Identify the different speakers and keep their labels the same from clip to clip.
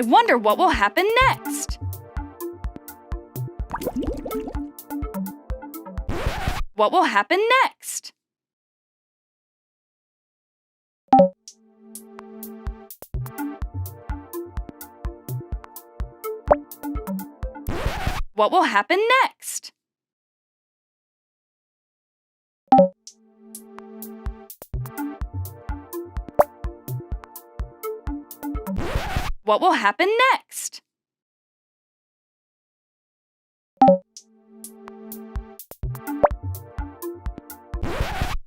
Speaker 1: I wonder what will happen next. What will happen next? What will happen next? What will happen next?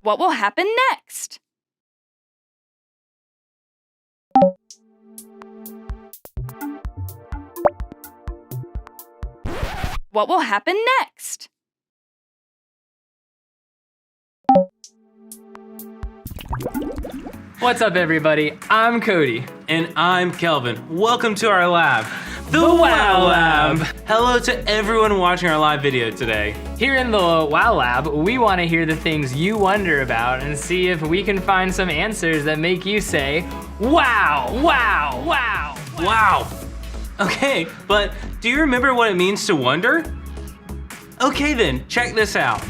Speaker 1: What will happen next? What will happen next?
Speaker 2: What's up, everybody? I'm Cody.
Speaker 3: And I'm Kelvin. Welcome to our lab, the
Speaker 2: Wow Lab.
Speaker 3: Hello to everyone watching our live video today.
Speaker 2: Here in the Wow Lab, we want to hear the things you wonder about and see if we can find some answers that make you say, wow, wow, wow.
Speaker 3: Wow. Okay, but do you remember what it means to wonder? Okay then, check this out.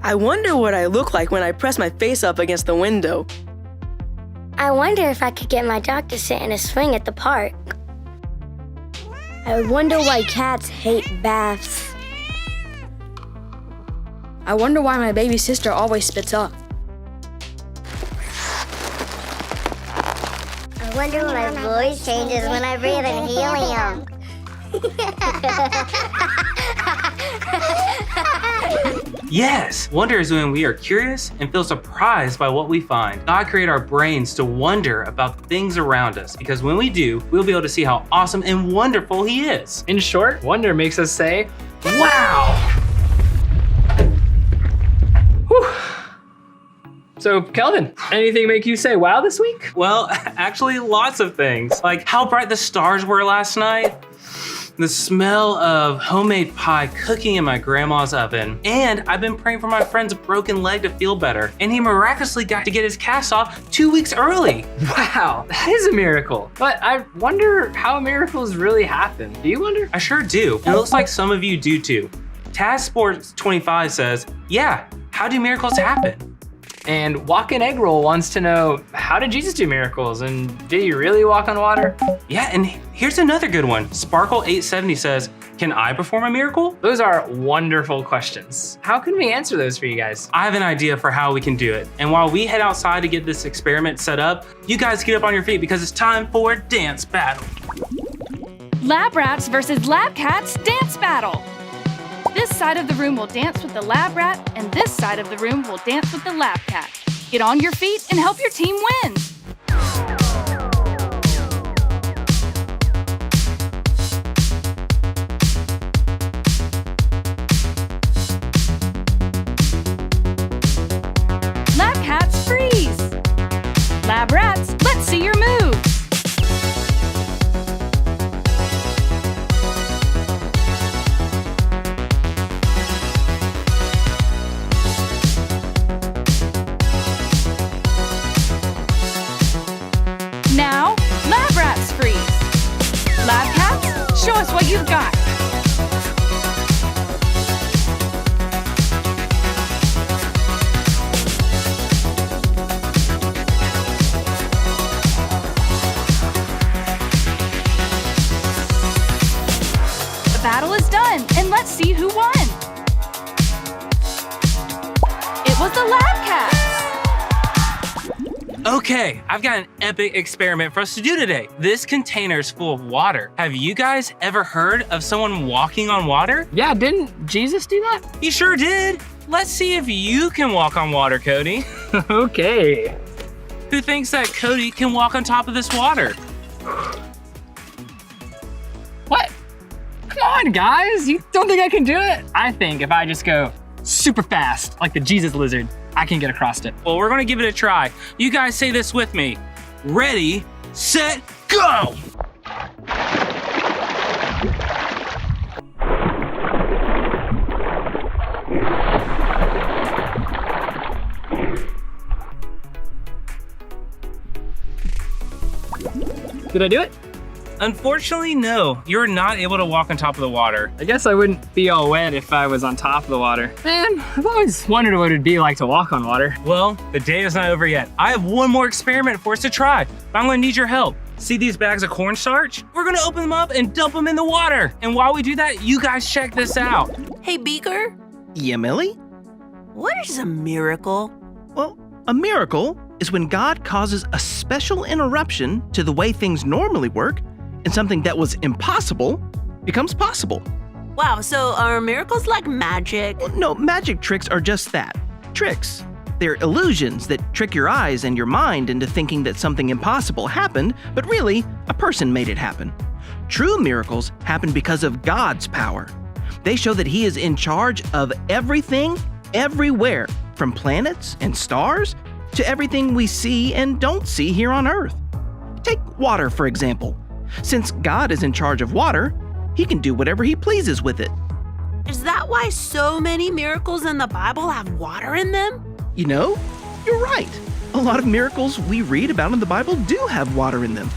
Speaker 4: I wonder what I look like when I press my face up against the window.
Speaker 5: I wonder if I could get my dog to sit in a swing at the park. I wonder why cats hate baths.
Speaker 6: I wonder why my baby sister always spits up.
Speaker 5: I wonder why my voice changes when I breathe in helium.
Speaker 3: Yes, wonder is when we are curious and feel surprised by what we find. God created our brains to wonder about the things around us because when we do, we'll be able to see how awesome and wonderful He is.
Speaker 2: In short, wonder makes us say, wow. Whew. So, Kelvin, anything make you say wow this week?
Speaker 3: Well, actually lots of things. Like how bright the stars were last night, the smell of homemade pie cooking in my grandma's oven, and I've been praying for my friend's broken leg to feel better, and he miraculously got to get his cast off 2 weeks early.
Speaker 2: Wow, that is a miracle. But I wonder how miracles really happen. Do you wonder?
Speaker 3: I sure do, and it looks like some of you do too. Task Sports 25 says, yeah, how do miracles happen?
Speaker 2: And Walk-In Egg Roll wants to know, how did Jesus do miracles? And did he really walk on water?
Speaker 3: Yeah, and here's another good one. Sparkle 870 says, can I perform a miracle?
Speaker 2: Those are wonderful questions. How can we answer those for you guys?
Speaker 3: I have an idea for how we can do it. And while we head outside to get this experiment set up, you guys get up on your feet because it's time for dance battle.
Speaker 1: Lab rats versus lab cats dance battle. This side of the room will dance with the lab rat, and this side of the room will dance with the lab cat. Get on your feet and help your team win. Lab cats freeze. Lab rats, let's see your moves. Now, lab rats freeze. Lab cats, show us what you've got. The battle is done, and let's see who won. It was the lab cats.
Speaker 3: Okay, I've got an epic experiment for us to do today. This container is full of water. Have you guys ever heard of someone walking on water?
Speaker 2: Yeah, didn't Jesus do that?
Speaker 3: He sure did. Let's see if you can walk on water, Cody.
Speaker 2: Okay.
Speaker 3: Who thinks that Cody can walk on top of this water?
Speaker 2: What? Come on, guys. You don't think I can do it? I think if I just go super fast, like the Jesus lizard, I can get across it.
Speaker 3: Well, we're gonna give it a try. You guys say this with me. Ready, set, go!
Speaker 2: Did I do it?
Speaker 3: Unfortunately, no. You're not able to walk on top of the water.
Speaker 2: I guess I wouldn't be all wet if I was on top of the water. Man, I've always wondered what it'd be like to walk on water.
Speaker 3: Well, the day is not over yet. I have one more experiment for us to try, but I'm gonna need your help. See these bags of cornstarch? We're gonna open them up and dump them in the water. And while we do that, you guys check this out.
Speaker 7: Hey, Beaker,
Speaker 8: Yeah, Millie?
Speaker 7: what is a miracle?
Speaker 8: Well, a miracle is when God causes a special interruption to the way things normally work, and something that was impossible becomes possible.
Speaker 7: Wow, so are miracles like magic?
Speaker 8: No, magic tricks are just that, tricks. They're illusions that trick your eyes and your mind into thinking that something impossible happened, but really, a person made it happen. True miracles happen because of God's power. They show that He is in charge of everything, everywhere, from planets and stars to everything we see and don't see here on Earth. Take water, for example. Since God is in charge of water, He can do whatever He pleases with it.
Speaker 7: Is that why so many miracles in the Bible have water in them?
Speaker 8: You know, you're right. A lot of miracles we read about in the Bible do have water in them.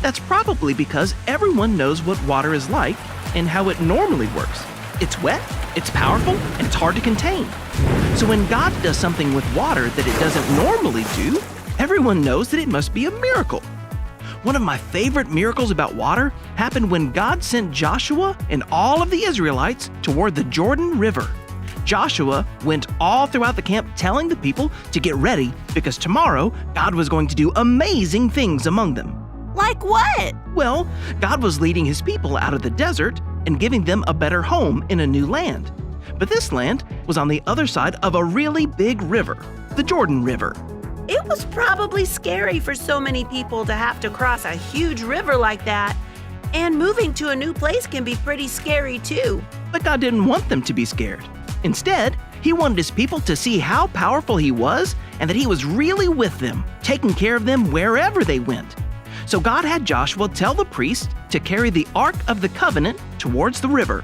Speaker 8: That's probably because everyone knows what water is like and how it normally works. It's wet, it's powerful, and it's hard to contain. So when God does something with water that it doesn't normally do, everyone knows that it must be a miracle. One of my favorite miracles about water happened when God sent Joshua and all of the Israelites toward the Jordan River. Joshua went all throughout the camp telling the people to get ready because tomorrow God was going to do amazing things among them.
Speaker 7: Like what?
Speaker 8: Well, God was leading His people out of the desert and giving them a better home in a new land. But this land was on the other side of a really big river, the Jordan River.
Speaker 7: It was probably scary for so many people to have to cross a huge river like that. And moving to a new place can be pretty scary too.
Speaker 8: But God didn't want them to be scared. Instead, He wanted His people to see how powerful He was and that He was really with them, taking care of them wherever they went. So God had Joshua tell the priests to carry the Ark of the Covenant towards the river.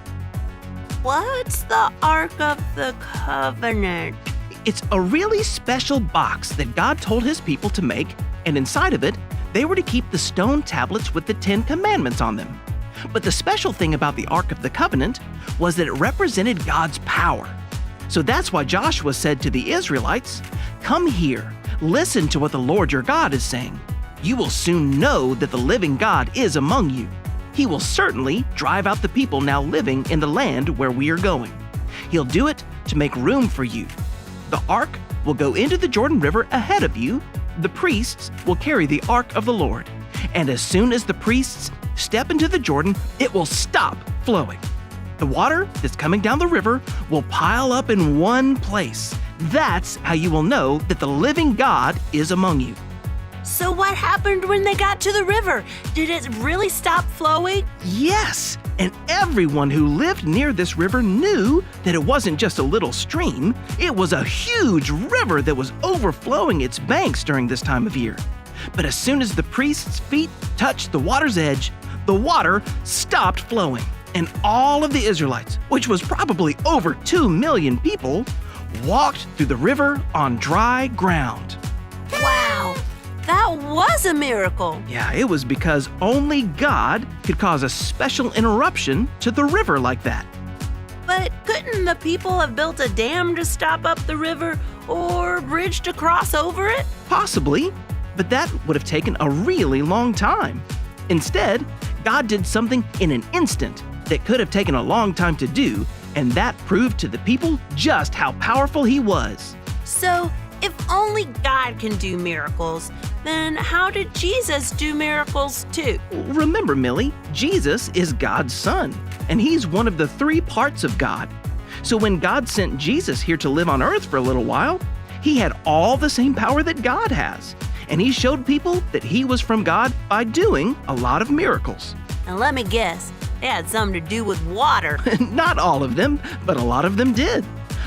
Speaker 7: What's the Ark of the Covenant?
Speaker 8: It's a really special box that God told His people to make, and inside of it, they were to keep the stone tablets with the 10 Commandments on them. But the special thing about the Ark of the Covenant was that it represented God's power. So that's why Joshua said to the Israelites, "Come here, listen to what the Lord your God is saying. You will soon know that the living God is among you. He will certainly drive out the people now living in the land where we are going. He'll do it to make room for you. The ark will go into the Jordan River ahead of you. The priests will carry the ark of the Lord. And as soon as the priests step into the Jordan, it will stop flowing. The water that's coming down the river will pile up in one place. That's how you will know that the living God is among you."
Speaker 7: So what happened when they got to the river? Did it really stop flowing?
Speaker 8: Yes, and everyone who lived near this river knew that it wasn't just a little stream. It was a huge river that was overflowing its banks during this time of year. But as soon as the priest's feet touched the water's edge, the water stopped flowing, and all of the Israelites, which was probably over 2 million people, walked through the river on dry ground.
Speaker 7: Wow, that was a miracle.
Speaker 8: Yeah, it was because only God could cause a special interruption to the river like that.
Speaker 7: But couldn't the people have built a dam to stop up the river or a bridge to cross over it?
Speaker 8: Possibly, but that would have taken a really long time. Instead, God did something in an instant that could have taken a long time to do, and that proved to the people just how powerful He was.
Speaker 7: So, if only God can do miracles, then how did Jesus do miracles too?
Speaker 8: Remember, Millie, Jesus is God's Son, and He's one of the 3 parts of God. So when God sent Jesus here to live on earth for a little while, He had all the same power that God has, and He showed people that He was from God by doing a lot of miracles.
Speaker 7: And let me guess, they had something to do with water.
Speaker 8: Not all of them, but a lot of them did.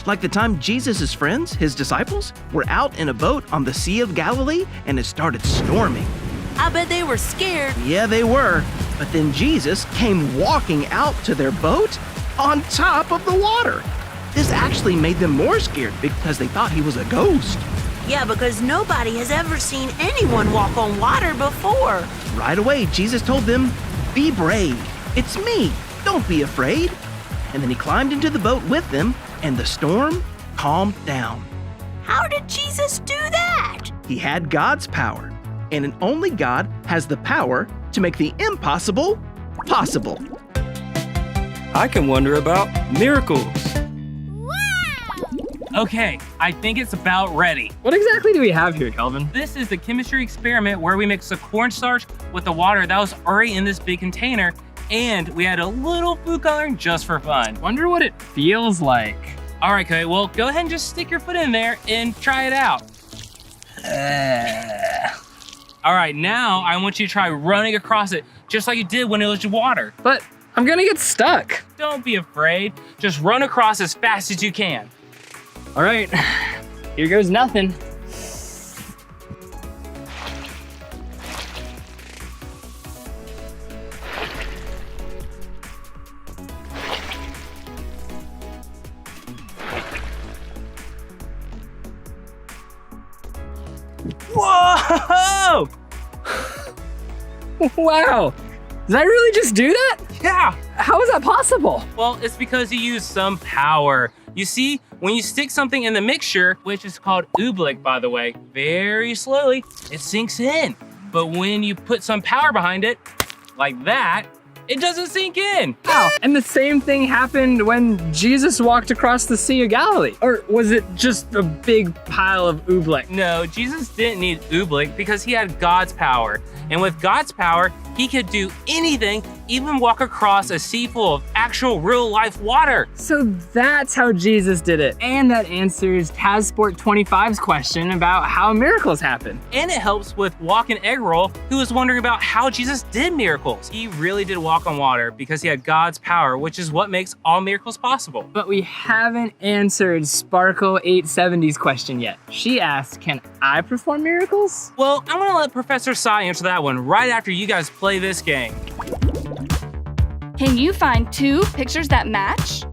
Speaker 8: Like the time Jesus' friends, His disciples, were out in a boat on the Sea of Galilee and it started storming.
Speaker 7: I bet they were scared.
Speaker 8: Yeah, they were. But then Jesus came walking out to their boat on top of the water. This actually made them more scared because they thought He was a ghost.
Speaker 7: Yeah, because nobody has ever seen anyone walk on water before.
Speaker 8: Right away, Jesus told them, Be brave. It's me. Don't be afraid. And then he climbed into the boat with them, and the storm calmed down.
Speaker 7: How did Jesus do that?
Speaker 8: He had God's power, and only God has the power to make the impossible possible.
Speaker 9: I can wonder about miracles.
Speaker 3: Okay, I think it's about ready.
Speaker 2: What exactly do we have here, Kelvin?
Speaker 3: This is the chemistry experiment where we mix the cornstarch with the water that was already in this big container, and we add a little food coloring just for fun.
Speaker 2: Wonder what it feels like.
Speaker 3: All right, Cody, well, go ahead and just stick your foot in there and try it out. All right, now I want you to try running across it just like you did when it was water.
Speaker 2: But I'm gonna get stuck.
Speaker 3: Don't be afraid. Just run across as fast as you can.
Speaker 2: All right, here goes nothing.
Speaker 3: Whoa!
Speaker 2: Wow, did I really just do that?
Speaker 3: Yeah.
Speaker 2: How is that possible?
Speaker 3: Well, it's because you use some power. You see, when you stick something in the mixture, which is called oobleck, by the way, very slowly, it sinks in. But when you put some power behind it, like that, it doesn't sink in.
Speaker 2: Wow, and the same thing happened when Jesus walked across the Sea of Galilee. Or was it just a big pile of oobleck?
Speaker 3: No, Jesus didn't need oobleck because he had God's power. And with God's power, he could do anything, even walk across a sea full of actual real life water.
Speaker 2: So that's how Jesus did it. And that answers Tazsport 25's question about how miracles happen.
Speaker 3: And it helps with Walk and Egg Roll, who was wondering about how Jesus did miracles. He really did walk on water because he had God's power, which is what makes all miracles possible.
Speaker 2: But we haven't answered Sparkle 870's question yet. She asked, can I perform miracles?
Speaker 3: Well, I'm gonna let Professor Sai answer that one right after you guys play this game.
Speaker 1: Can you find two pictures that match?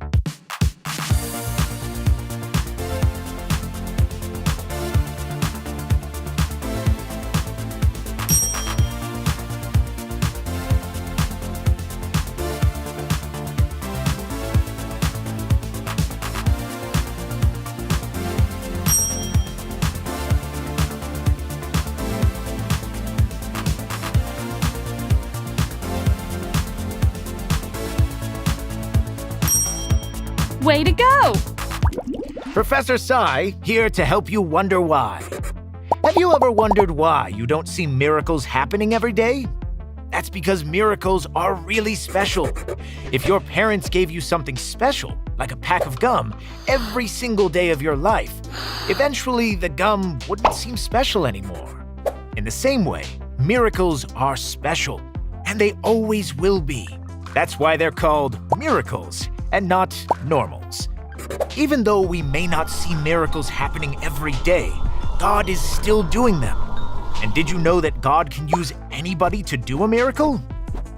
Speaker 1: Way to go!
Speaker 10: Professor Sai, here to help you wonder why. Have you ever wondered why you don't see miracles happening every day? That's because miracles are really special. If your parents gave you something special, like a pack of gum, every single day of your life, eventually the gum wouldn't seem special anymore. In the same way, miracles are special, and they always will be. That's why they're called miracles and not normals. Even though we may not see miracles happening every day, God is still doing them. And did you know that God can use anybody to do a miracle?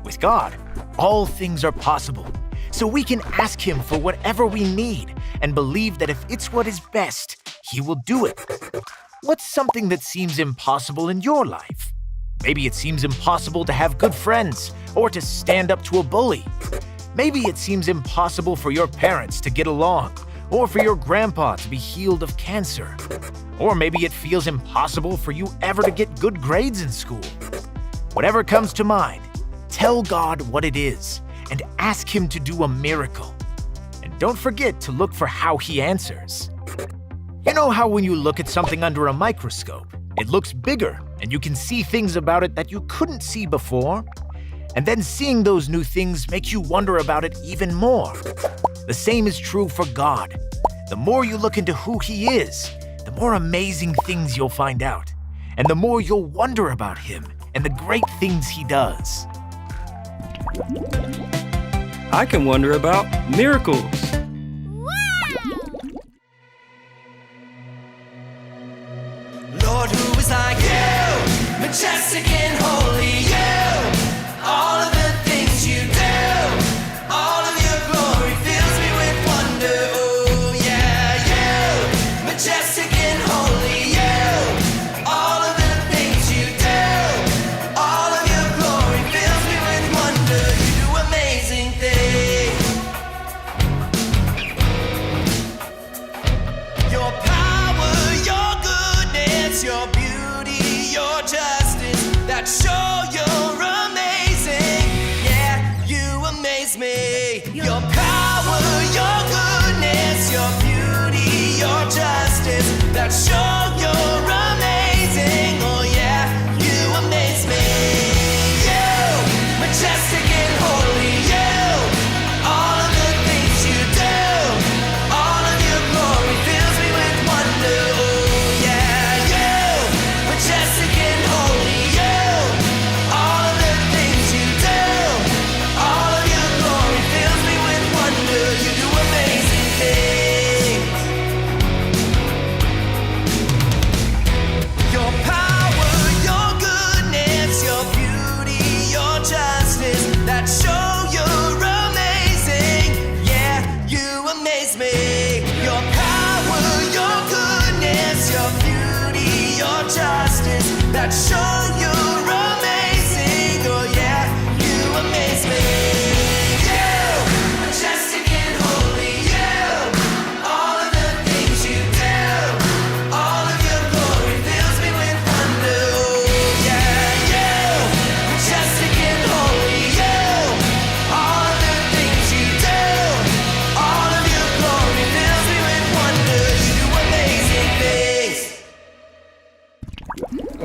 Speaker 10: With God, all things are possible. So we can ask Him for whatever we need and believe that if it's what is best, He will do it. What's something that seems impossible in your life? Maybe it seems impossible to have good friends or to stand up to a bully. Maybe it seems impossible for your parents to get along, or for your grandpa to be healed of cancer. Or maybe it feels impossible for you ever to get good grades in school. Whatever comes to mind, tell God what it is and ask Him to do a miracle. And don't forget to look for how He answers. You know how when you look at something under a microscope, it looks bigger and you can see things about it that you couldn't see before? And then seeing those new things make you wonder about it even more. The same is true for God. The more you look into who He is, the more amazing things you'll find out. And the more you'll wonder about Him and the great things He does.
Speaker 9: I can wonder about miracles.
Speaker 11: Lord, who is like you? Majestic and holy you. All of the things you do, all of your glory fills me with wonder. Oh yeah, you, majestic and holy you. All of the things you do, all of your glory fills me with wonder. your beauty, your justice, that show you're amazing. Yeah, you amaze me. Your power, your goodness, your beauty, your justice, that show you're amazing. Oh yeah, you amaze me. You, majestic and holy, you, all of the things you do, all of your glory fills me with wonder. Oh yeah, you, majestic and holy, you, all of the things you do, all of your glory fills me with wonder. You do amazing things. Your power, your goodness, your beauty, your justice, that show you're amazing. Yeah, you amaze me. Your power, your goodness, your beauty, your justice, that show you're amazing. Oh yeah, you amaze me. You, majestic and holy, you, all of the things you do, all of your glory fills me with wonder. Oh yeah, you, majestic and holy, you, all of the things you do, all of your glory fills me with wonder. You do amazing things.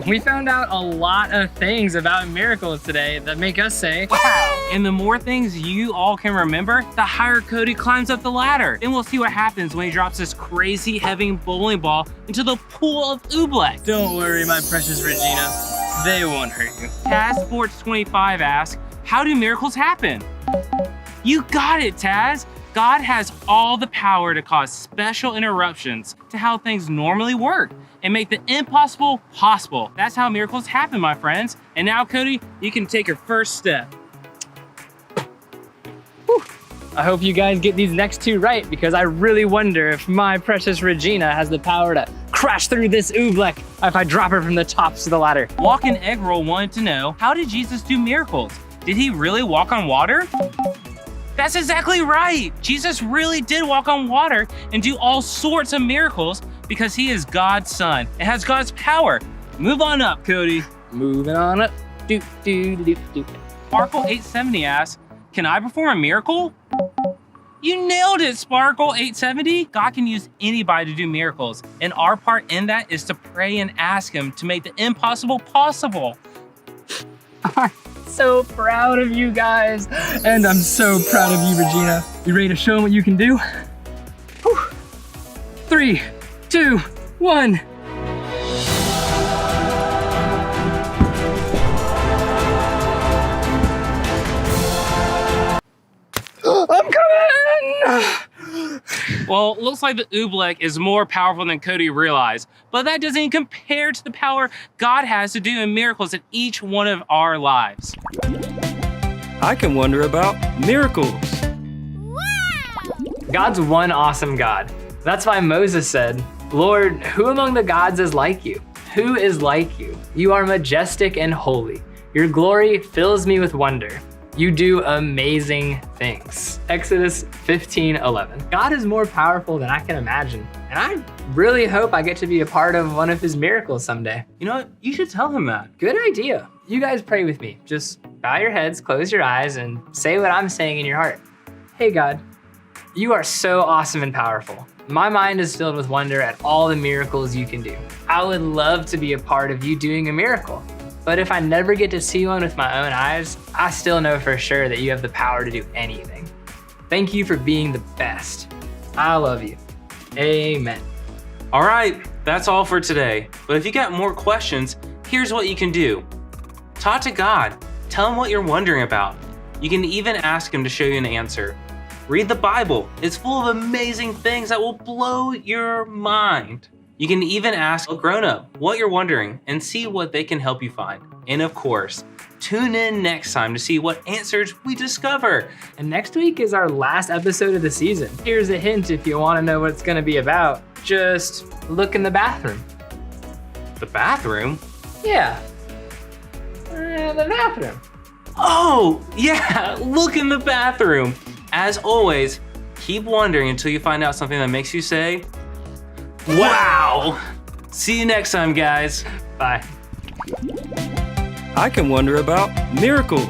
Speaker 2: We found out a lot of things about miracles today that make us say,
Speaker 3: Wow! And the more things you all can remember, the higher Cody climbs up the ladder. Then we'll see what happens when he drops this crazy heavy bowling ball into the pool of oobleck.
Speaker 2: don't worry, my precious Regina. They won't hurt you.
Speaker 3: Taz Sports 25 asks, how do miracles happen? You got it, Taz. God has all the power to cause special interruptions to how things normally work and make the impossible possible. That's how miracles happen, my friends. And now, Cody, you can take your first step.
Speaker 2: I hope you guys get these next two right, because I really wonder if my precious Regina has the power to crash through this oobleck if I drop her from the tops of the ladder.
Speaker 3: Walk-in Egg Roll wanted to know, how did Jesus do miracles? Did he really walk on water? That's exactly right. Jesus really did walk on water and do all sorts of miracles because he is God's son and has God's power. Move on up, Cody.
Speaker 2: Moving on up. Do, do, do, do.
Speaker 3: Sparkle 870 asks, can I perform a miracle? You nailed it, Sparkle 870. God can use anybody to do miracles, and our part in that is to pray and ask him to make the impossible possible.
Speaker 2: I'm so proud of you guys, and I'm so proud of you, Regina. You ready to show them what you can do? Whew. 3, 2, 1. I'm coming!
Speaker 3: Well, looks like the oobleck is more powerful than Cody realized, but that doesn't even compare to the power God has to do in miracles in each one of our lives.
Speaker 9: I can wonder about miracles.
Speaker 2: God's one awesome God. That's why Moses said, Lord, who among the gods is like you? Who is like you? You are majestic and holy. Your glory fills me with wonder. You do amazing things. Exodus 15:11. God is more powerful than I can imagine, and I really hope I get to be a part of one of his miracles someday.
Speaker 3: You know what? You should tell him that.
Speaker 2: Good idea. You guys pray with me. Just bow your heads, close your eyes, and say what I'm saying in your heart. Hey God, you are so awesome and powerful. My mind is filled with wonder at all the miracles you can do. I would love to be a part of you doing a miracle. But if I never get to see one with my own eyes, I still know for sure that you have the power to do anything. Thank you for being the best. I love you. Amen.
Speaker 3: All right, that's all for today. But if you got more questions, here's what you can do. Talk to God. Tell him what you're wondering about. You can even ask him to show you an answer. Read the Bible. It's full of amazing things that will blow your mind. You can even ask a grown-up what you're wondering and see what they can help you find. And of course, tune in next time to see what answers we discover.
Speaker 2: And next week is our last episode of the season. Here's a hint if you want to know what it's going to be about. Just look in the bathroom.
Speaker 3: The bathroom?
Speaker 2: Yeah. The bathroom.
Speaker 3: Oh, yeah, look in the bathroom. As always, keep wondering until you find out something that makes you say, wow! See you next time, guys.
Speaker 2: Bye.
Speaker 9: I can wonder about miracles.